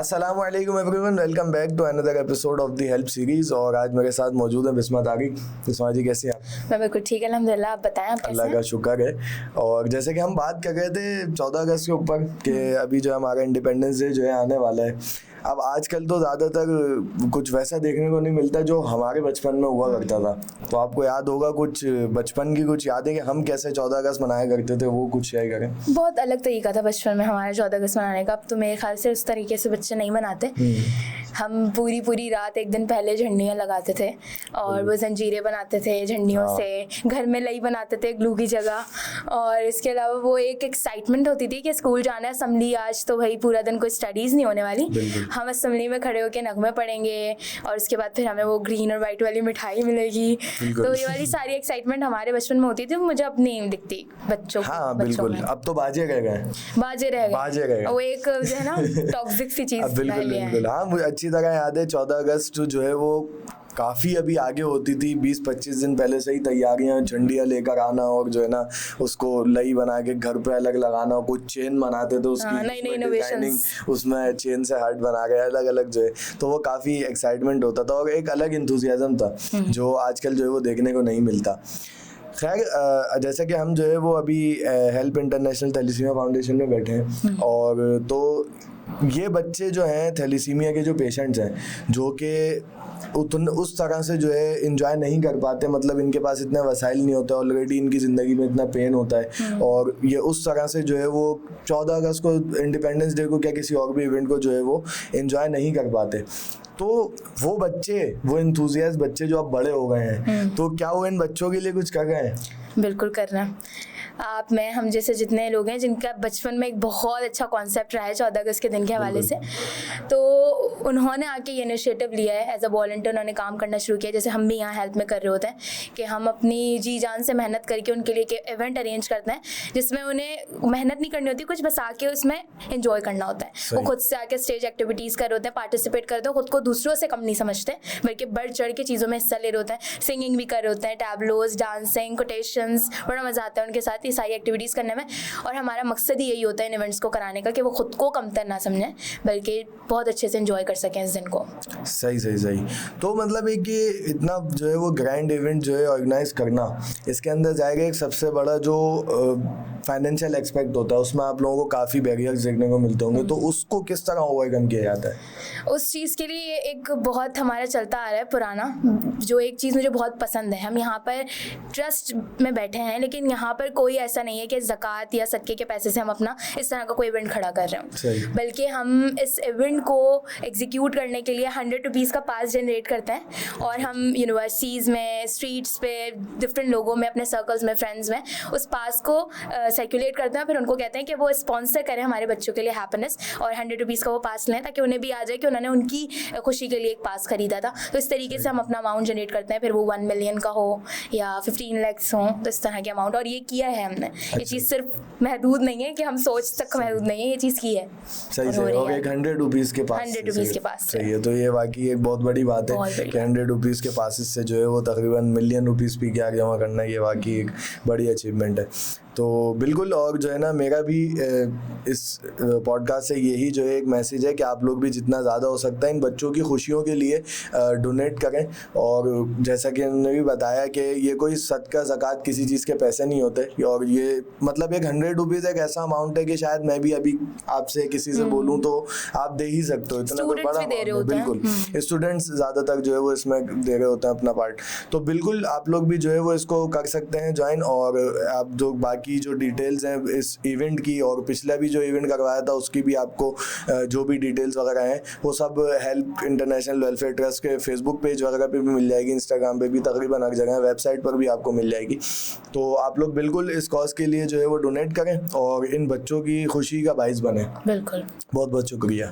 अस्सलाम वालेकुम everyone, welcome back to another episode of the help series. और आज मेरे साथ मौजूद है बिस्मा तारिक। बिस्मा जी कैसे हैं आप? मैं बिल्कुल ठीक है अल्हम्दुलिल्लाह। आप बताएं, आप कैसे अल्लाह हैं? का शुक्र है। और जैसे कि हम बात कर रहे थे 14 अगस्त के ऊपर कि अभी जो हमारा इंडिपेंडेंस डे जो है आने वाला है। अब आजकल तो ज़्यादातर कुछ वैसा देखने को नहीं मिलता जो हमारे बचपन में हुआ करता था। तो आपको याद होगा कुछ बचपन की कुछ यादें कि हम कैसे 14 अगस्त मनाया करते थे, वो कुछ शेयर करें। बहुत अलग तरीका था बचपन में हमारा 14 अगस्त मनाने का। अब तो मेरे ख्याल से उस तरीके से बच्चे नहीं मनाते। हम पूरी रात एक दिन पहले झंडियाँ लगाते थे और वो जंजीरें बनाते थे झंडियों से, घर में लई बनाते थे ग्लू की जगह। और इसके अलावा वो एक एक्साइटमेंट होती थी कि स्कूल जाना है, असेंबली आज तो भाई पूरा दिन कोई स्टडीज़ नहीं होने वाली, हम असेंबली में खड़े होकर नगमे पढ़ेंगे और उसके बाद फिर हमें वो ग्रीन और वाइट वाली मिठाई मिलेगी। तो ये वाली सारी एक्साइटमेंट हमारे बचपन में होती थी, मुझे अब नहीं दिखती बच्चों को। हाँ बिल्कुल, अब तो बाजे रह गए, बाजे रह गए। वो एक जो है ना टॉक्सिक सी चीज़। बिल्कुल। हाँ, मुझे अच्छी तरह याद है 14 अगस्त जो है वो काफ़ी अभी आगे होती थी। 20-25 दिन पहले से ही तैयारियां, झंडियाँ लेकर आना और जो है ना उसको लई बना के घर पे अलग लगाना। कुछ चेन बनाते थे उसकी, नई डिजाइनिंग, उसमें चेन से हार्ट बना के अलग अलग जो है, तो वो काफ़ी एक्साइटमेंट होता था और एक अलग इंथुजियाज्म था जो आजकल जो है वो देखने को नहीं मिलता। खैर, जैसे कि हम जो है वो अभी हेल्प इंटरनेशनल थैलेसीमिया फाउंडेशन में बैठे हैं और तो ये बच्चे जो हैं थैलेसीमिया के जो पेशेंट्स हैं जो कि उस तरह से जो है इंजॉय नहीं कर पाते, मतलब इनके पास इतने वसाइल नहीं होते, ऑलरेडी इनकी ज़िंदगी में इतना पेन होता है और ये उस तरह से जो है वो 14 अगस्त को, इंडिपेंडेंस डे को, क्या किसी और भी इवेंट को जो है वो इंजॉय नहीं कर पाते। तो वो बच्चे, वो इंथुजियास्ट बच्चे जो अब बड़े हो गए हैं, तो क्या वो इन बच्चों के लिए कुछ कर रहे हैं? बिल्कुल करना। आप, मैं, हम जैसे जितने लोग हैं जिनका बचपन में एक बहुत अच्छा कॉन्सेप्ट रहा है 14 अगस्त के दिन के हवाले से, तो उन्होंने आके ये इनिशिएटिव लिया है। एज अ वॉलंटियर उन्होंने काम करना शुरू किया। जैसे हम भी यहाँ हेल्प में कर रहे होते हैं कि हम अपनी जी जान से मेहनत करके उनके लिए एक इवेंट अरेंज करते हैं जिसमें उन्हें मेहनत नहीं करनी होती, कुछ बस आके उसमें एंजॉय करना होता है। वो खुद से आके स्टेज एक्टिविटीज़ कर रहे होते हैं, पार्टिसिपेट करते हैं, खुद को दूसरों से कम नहीं समझते बल्कि बढ़ चढ़ के चीज़ों में हिस्सा ले रहे होते हैं। सिंगिंग भी कर रहे होते हैं, टैबलोज, डांसिंग, कोटेशंस, बड़ा मज़ा आता है उनके साथ ये सारी एक्टिविटीज़ करने में। और हमारा मकसद ही यही होता है इन इवेंट्स को कराने का कि वो खुद को कमतर ना समझें बल्कि बहुत अच्छे से एंजॉय कर सकें इस दिन को। सही। तो मतलब एक ये इतना जो है वो ग्रैंड इवेंट जो है ऑर्गेनाइज करना, इसके अंदर जाएगा एक सबसे बड़ा जो फाइनेंशियल एक्सपेक्ट होता है, उसमें आप लोगों को काफ़ी बैरियर्स देखने को मिलते होंगे, तो उसको किस तरह ओवरकम किया जाता है? उस चीज़ के लिए एक बहुत हमारा चलता आ रहा है पुराना, जो एक चीज़ मुझे बहुत पसंद है। हम यहाँ पर ट्रस्ट में बैठे हैं लेकिन यहाँ पर कोई ऐसा नहीं है कि ज़कात या सदके के पैसे से हम अपना इस तरह का कोई इवेंट खड़ा कर रहे हैं, बल्कि हम इस इवेंट को एग्जीक्यूट करने के लिए 100 रुपीज़ का पास जनरेट करते हैं और हम यूनिवर्सिटीज़ में, स्ट्रीट्स पे, डिफरेंट लोगों में, अपने सर्कल्स में, फ्रेंड्स में उस पास को सर्कुलेट करते हैं। फिर उनको कहते हैं कि वो स्पॉन्सर करें हमारे बच्चों के लिए हैप्पीनेस और 100 रुपीज़ का वो पास लें ताकि उन्हें भी आ जाए कि उन्होंने उनकी खुशी के लिए एक पास खरीदा था। तो इस तरीके से हम अपना अमाउंट जनरेट करते हैं, फिर वो 1 मिलियन का हो या 15 लाख हो, तो इस तरह के अमाउंट। और ये किया है हमने। ये चीज़ सिर्फ महदूद नहीं है कि हम सोच तक महदूद नहीं है, ये चीज़ की है। सही और एक 100 रुपीज़ के पास, 100 रुपीज़ के पास सही है। तो ये वाकई एक बहुत बड़ी बात है कि 100 रुपीज़ के पासिस से जो है वो तकरीबन मिलियन रुपीज़ भी क्या जमा करना, ये वाकई एक बड़ी अचीवमेंट है। तो बिल्कुल, और जो है ना मेरा भी इस पॉडकास्ट से यही जो है एक मैसेज है कि आप लोग भी जितना ज़्यादा हो सकता है इन बच्चों की खुशियों के लिए डोनेट करें। और जैसा कि उन्होंने भी बताया कि ये कोई सदका ज़कात किसी चीज़ के पैसे नहीं होते, और ये मतलब एक 100 रुपीज़ एक ऐसा अमाउंट है कि शायद मैं भी अभी आपसे किसी से बोलूँ तो आप दे ही सकते हो, इतना कोई बड़ा अमाउंट है। बिल्कुल, स्टूडेंट्स ज़्यादातर जो है वो इसमें दे रहे होते हैं अपना पार्ट। तो बिल्कुल आप लोग भी जो है वो इसको कर सकते हैं ज्वाइन। और आप जो की जो डिटेल्स हैं इस इवेंट की, और पिछला भी जो इवेंट करवाया था उसकी भी आपको जो भी डिटेल्स वगैरह हैं वो सब हेल्प इंटरनेशनल वेलफेयर ट्रस्ट के फेसबुक पेज वगैरह पे भी मिल जाएगी, इंस्टाग्राम पे भी, तकरीबन हर जगह, वेबसाइट पर भी आपको मिल जाएगी। तो आप लोग बिल्कुल इस कॉज के लिए जो है वो डोनेट करें और इन बच्चों की खुशी का बाइस बने। बिल्कुल, बहुत बहुत शुक्रिया।